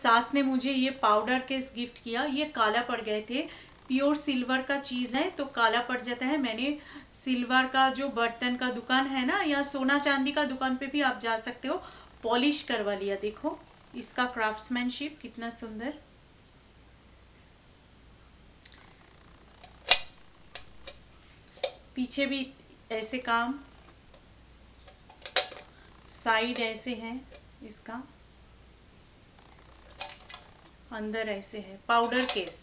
सास ने मुझे ये पाउडर केस गिफ्ट किया। ये काला पड़ गए थे, प्योर सिल्वर का चीज है तो काला पड़ जाता है। मैंने सिल्वर का जो बर्तन का दुकान है ना, या सोना चांदी का दुकान पे भी आप जा सकते हो, पॉलिश करवा लिया। देखो इसका क्राफ्ट्समैनशिप कितना सुंदर। पीछे भी ऐसे काम, साइड ऐसे है, इसका अंदर ऐसे है। पाउडर केस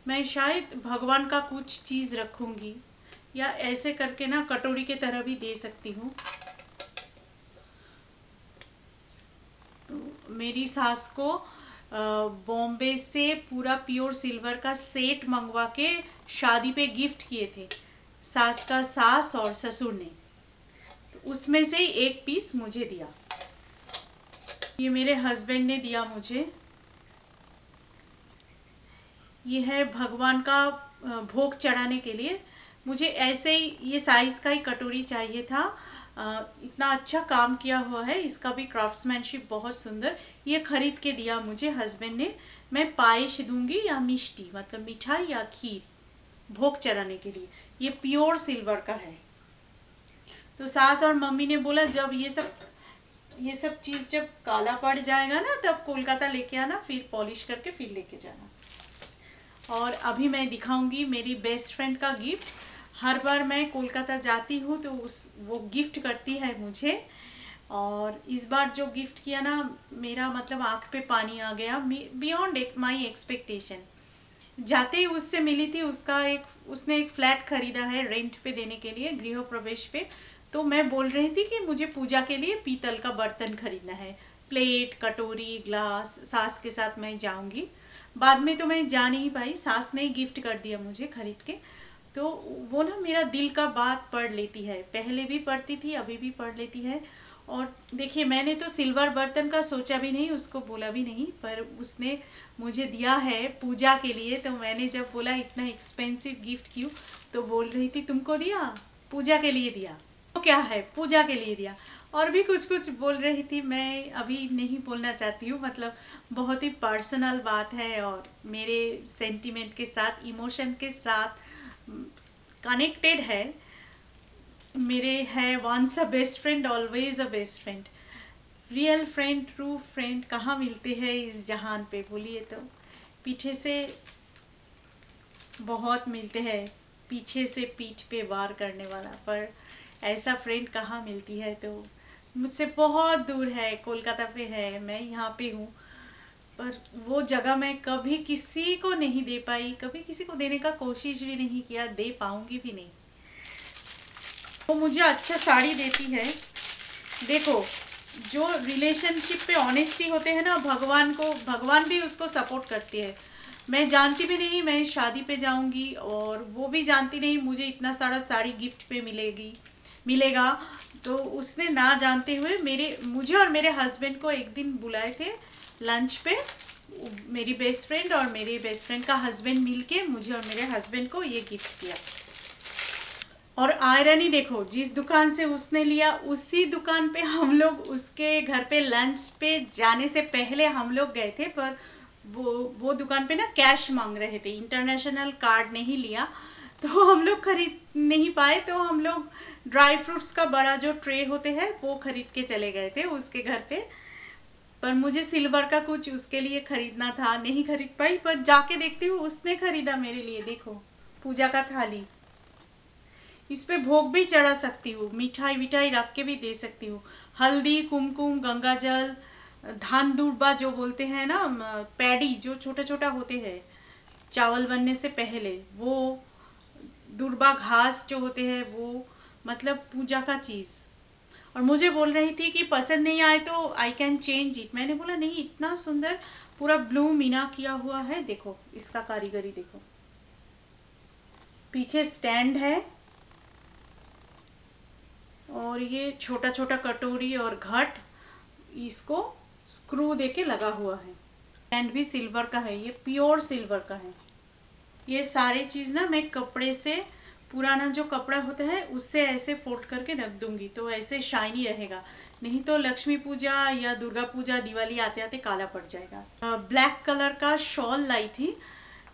मैं शायद भगवान का कुछ चीज रखूंगी, या ऐसे करके ना कटोरी के तरह भी दे सकती हूँ। तो मेरी सास को बॉम्बे से पूरा प्योर सिल्वर का सेट मंगवा के शादी पे गिफ्ट किए थे, सास का सास और ससुर ने। तो उसमें से एक पीस मुझे दिया। ये मेरे हस्बैंड ने दिया मुझे। ये है भगवान का भोग चढ़ाने के लिए। मुझे ऐसे ही ये साइज का ही कटोरी चाहिए था। इतना अच्छा काम किया हुआ है, इसका भी क्राफ्ट्समैनशिप बहुत सुंदर। ये खरीद के दिया मुझे हस्बैंड ने। मैं पायस दूंगी या मिष्टी, मतलब मिठाई या खीर भोग चढ़ाने के लिए। ये प्योर सिल्वर का है। तो सास और मम्मी ने बोला जब ये सब चीज जब काला पड़ जाएगा ना, तब कोलकाता लेके आना, फिर पॉलिश करके फिर लेके जाना। और अभी मैं दिखाऊंगी मेरी बेस्ट फ्रेंड का गिफ्ट। हर बार मैं कोलकाता जाती हूँ तो वो गिफ्ट करती है मुझे। और इस बार जो गिफ्ट किया ना, मेरा मतलब आंख पे पानी आ गया, बियॉन्ड माई एक्सपेक्टेशन। जाते ही उससे मिली थी, उसने एक फ्लैट खरीदा है रेंट पे देने के लिए, गृह प्रवेश पे। तो मैं बोल रही थी कि मुझे पूजा के लिए पीतल का बर्तन खरीदना है, प्लेट, कटोरी, ग्लास। सास के साथ मैं जाऊंगी। बाद में तो मैं जा नहीं पाई, सास ने ही गिफ्ट कर दिया मुझे खरीद के। तो वो ना मेरा दिल का बात पढ़ लेती है, पहले भी पढ़ती थी, अभी भी पढ़ लेती है। और देखिए मैंने तो सिल्वर बर्तन का सोचा भी नहीं, उसको बोला भी नहीं, पर उसने मुझे दिया है पूजा के लिए। तो मैंने जब बोला इतना एक्सपेंसिव गिफ्ट क्यों, तो बोल रही थी तुमको दिया, पूजा के लिए दिया। तो क्या है, पूजा के लिए दिया। और भी कुछ कुछ बोल रही थी, मैं अभी नहीं बोलना चाहती हूँ, मतलब बहुत ही पर्सनल बात है और मेरे सेंटिमेंट के साथ, इमोशन के साथ कनेक्टेड है। मेरे है once a best friend always a best friend. Real friend, true friend कहाँ मिलते हैं इस जहान पे, बोलिए तो। पीछे से बहुत मिलते हैं, पीछे से पीठ पे वार करने वाला, पर ऐसा फ्रेंड कहाँ मिलती है। तो मुझसे बहुत दूर है, कोलकाता पे है, मैं यहाँ पे हूँ, पर वो जगह मैं कभी किसी को नहीं दे पाई, कभी किसी को देने का कोशिश भी नहीं किया, दे पाऊंगी भी नहीं। वो मुझे अच्छा साड़ी देती है। देखो जो रिलेशनशिप पे ऑनेस्टी होते हैं ना, भगवान भी उसको सपोर्ट करती है। मैं जानती भी नहीं मैं शादी पे जाऊंगी, और वो भी जानती नहीं मुझे इतना सारा साड़ी गिफ्ट पे मिलेगा। तो उसने ना जानते हुए मुझे और मेरे हस्बैंड को एक दिन बुलाए थे लंच पे। मेरी बेस्ट फ्रेंड और मेरे बेस्ट फ्रेंड का हस्बैंड मिलके मुझे और मेरे हस्बैंड को ये गिफ्ट किया। और आयरनी देखो, जिस दुकान से उसने लिया उसी दुकान पे हम लोग उसके घर पे लंच पे जाने से पहले हम लोग गए थे, पर वो दुकान पे ना कैश मांग रहे थे, इंटरनेशनल कार्ड नहीं लिया। तो हम लोग खरीद नहीं पाए, तो हम लोग ड्राई फ्रूट्स का बड़ा जो ट्रे होते हैं वो खरीद के चले गए थे उसके घर पे। पर मुझे सिल्वर का कुछ उसके लिए खरीदना था, नहीं खरीद पाई, पर जाके देखती हूँ उसने खरीदा मेरे लिए। देखो पूजा का थाली, इस पे भोग भी चढ़ा सकती हूँ, मिठाई विठाई रख के भी दे सकती हूँ। हल्दी, कुमकुम, गंगा जल, धान दुर्बा जो बोलते हैं ना, पैडी जो छोटा छोटा होते हैं चावल बनने से पहले, वो दुर्बा घास जो होते हैं वो, मतलब पूजा का चीज। और मुझे बोल रही थी कि पसंद नहीं आए तो आई कैन चेंज इट। मैंने बोला नहीं, इतना सुंदर पूरा ब्लू मीना किया हुआ है, देखो इसका कारीगरी देखो। पीछे स्टैंड है, और ये छोटा छोटा कटोरी और घट, इसको स्क्रू देके लगा हुआ है। स्टैंड भी सिल्वर का है, ये प्योर सिल्वर का है। ये सारी चीज ना मैं कपड़े से पुराना जो कपड़ा होता है उससे ऐसे फोल्ड करके रख दूंगी तो ऐसे शाइनी रहेगा, नहीं तो लक्ष्मी पूजा या दुर्गा पूजा दिवाली आते आते काला पड़ जाएगा। ब्लैक कलर का शॉल लाई थी,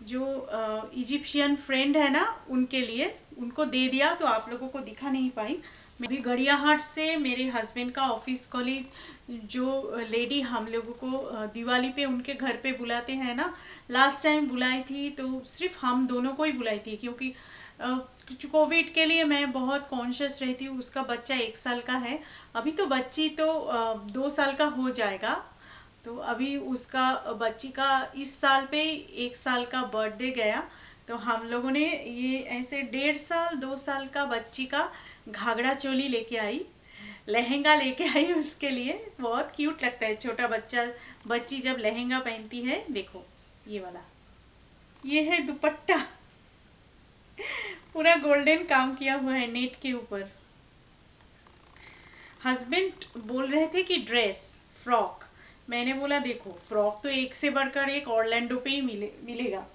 जो इजिप्शियन फ्रेंड है ना उनके लिए, उनको दे दिया तो आप लोगों को दिखा नहीं पाई। अभी गड़ियाहाट से मेरे हस्बैंड का ऑफिस कॉलीग जो लेडी हम लोगों को दिवाली पे उनके घर पे बुलाते हैं ना, लास्ट टाइम बुलाई थी तो सिर्फ हम दोनों को ही बुलाई थी, क्योंकि कोविड के लिए मैं बहुत कॉन्शियस रहती हूँ। उसका बच्चा 1 साल का है, अभी तो बच्ची तो 2 साल का हो जाएगा, तो अभी उसका बच्ची का इस साल पे 1 साल का बर्थडे गया, तो हम लोगों ने ये ऐसे 1.5 साल 2 साल का बच्ची का घाघरा चोली लेके आई, लहंगा लेके आई उसके लिए। बहुत क्यूट लगता है छोटा बच्चा बच्ची जब लहंगा पहनती है। देखो ये वाला, ये है दुपट्टा, पूरा गोल्डन काम किया हुआ है नेट के ऊपर। हस्बैंड बोल रहे थे कि ड्रेस फ्रॉक, मैंने बोला देखो फ्रॉक तो एक से बढ़कर एक ऑरलैंडो पे ही मिलेगा,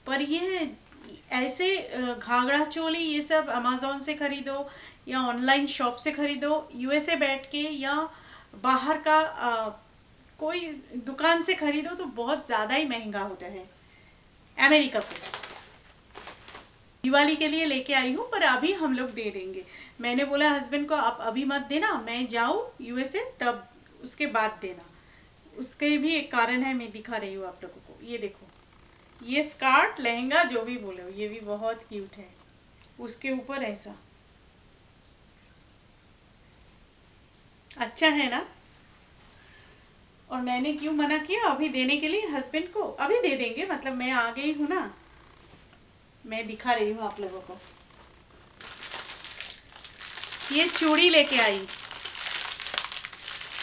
पर ये ऐसे घाघरा चोली ये सब अमेज़न से खरीदो या ऑनलाइन शॉप से खरीदो, यूएसए बैठ के या बाहर का कोई दुकान से खरीदो तो बहुत ज़्यादा ही महंगा होता है। अमेरिका को दिवाली के लिए लेके आई हूँ, पर अभी हम लोग दे देंगे। मैंने बोला हस्बैंड को आप अभी मत देना, मैं जाऊँ यूएसए तब उसके बाद देना। उसके भी एक कारण है, मैं दिखा रही हूँ आप लोगों को। ये देखो, ये स्कर्ट लहंगा जो भी बोलो, ये भी बहुत क्यूट है, उसके ऊपर ऐसा अच्छा है ना। और मैंने क्यों मना किया अभी देने के लिए हस्बैंड को, अभी दे देंगे, मतलब मैं आ गई हूँ ना, मैं दिखा रही हूँ आप लोगों को। ये चूड़ी लेके आई,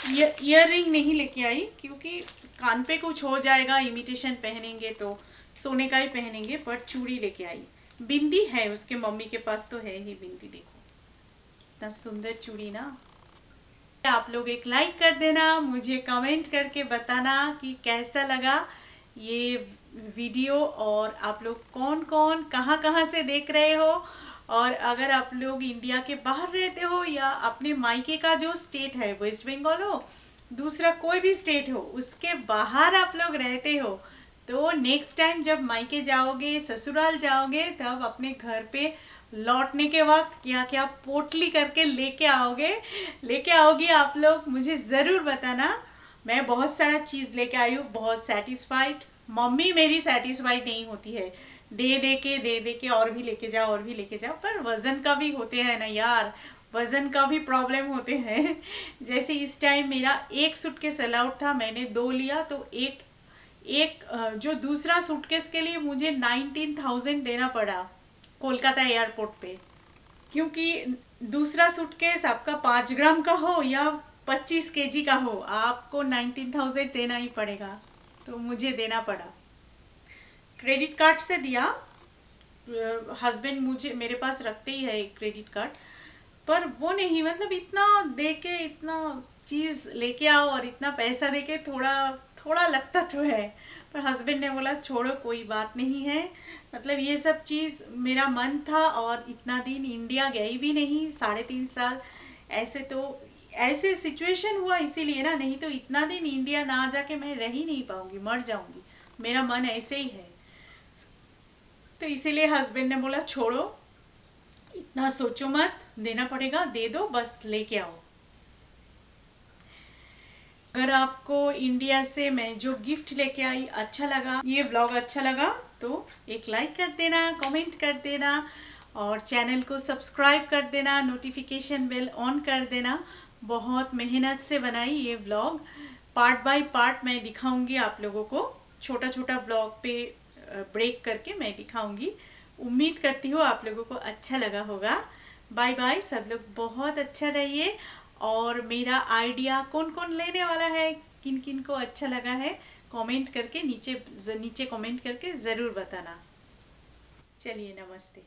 ईयर रिंग नहीं लेके आई, क्योंकि कान पे कुछ हो जाएगा, इमिटेशन पहनेंगे तो सोने का ही पहनेंगे, पर चूड़ी लेके आई। बिंदी है उसके मम्मी के पास, तो है ही बिंदी। देखो इतना सुंदर चूड़ी ना। आप लोग एक लाइक कर देना, मुझे कमेंट करके बताना कि कैसा लगा ये वीडियो, और आप लोग कौन कौन कहाँ कहाँ से देख रहे हो, और अगर आप लोग इंडिया के बाहर रहते हो या अपने मायके का जो स्टेट है वेस्ट बंगाल हो, दूसरा कोई भी स्टेट हो, उसके बाहर आप लोग रहते हो, तो नेक्स्ट टाइम जब मायके जाओगे ससुराल जाओगे तब अपने घर पे लौटने के वक्त क्या क्या पोटली करके लेके आओगी आप लोग, मुझे जरूर बताना। मैं बहुत सारा चीज लेके आई हूँ, बहुत सेटिस्फाइड। मम्मी मेरी सेटिस्फाइड नहीं होती है, दे दे के और भी लेके जाओ और भी लेके जाओ, पर वजन का भी होते हैं ना यार, वजन का भी प्रॉब्लम होते हैं। जैसे इस टाइम मेरा एक सूटकेस अलाउड था, मैंने 2 लिया, तो एक जो दूसरा सूटकेस के लिए मुझे 19,000 देना पड़ा कोलकाता एयरपोर्ट पे, क्योंकि दूसरा सूटकेस आपका 5 ग्राम का हो या 25 केजी का हो, आपको 19,000 देना ही पड़ेगा, तो मुझे देना पड़ा। क्रेडिट कार्ड से दिया, हस्बैंड मेरे पास रखते ही है एक क्रेडिट कार्ड, पर वो नहीं, मतलब इतना दे के इतना चीज लेके आओ और इतना पैसा दे के थोड़ा थोड़ा लगता तो है, पर हस्बैंड ने बोला छोड़ो कोई बात नहीं है, मतलब ये सब चीज मेरा मन था, और इतना दिन इंडिया गई भी नहीं, 3.5 साल, ऐसे तो ऐसे सिचुएशन हुआ इसीलिए ना, नहीं तो इतना दिन इंडिया ना जाके मैं रह ही नहीं पाऊंगी, मर जाऊंगी, मेरा मन ऐसे ही है। तो इसीलिए हस्बैंड ने बोला छोड़ो, इतना सोचो मत, देना पड़ेगा दे दो, बस लेके आओ। अगर आपको इंडिया से मैं जो गिफ्ट लेके आई अच्छा लगा, ये व्लॉग अच्छा लगा, तो एक लाइक कर देना, कमेंट कर देना, और चैनल को सब्सक्राइब कर देना, नोटिफिकेशन बेल ऑन कर देना। बहुत मेहनत से बनाई ये व्लॉग, पार्ट बाय पार्ट मैं दिखाऊंगी आप लोगों को, छोटा छोटा व्लॉग पे ब्रेक करके मैं दिखाऊंगी। उम्मीद करती हूँ आप लोगों को अच्छा लगा होगा। बाय बाय, सब लोग बहुत अच्छा रहिए, और मेरा आइडिया कौन कौन लेने वाला है, किन किन को अच्छा लगा है, कमेंट करके नीचे कमेंट करके जरूर बताना। चलिए नमस्ते।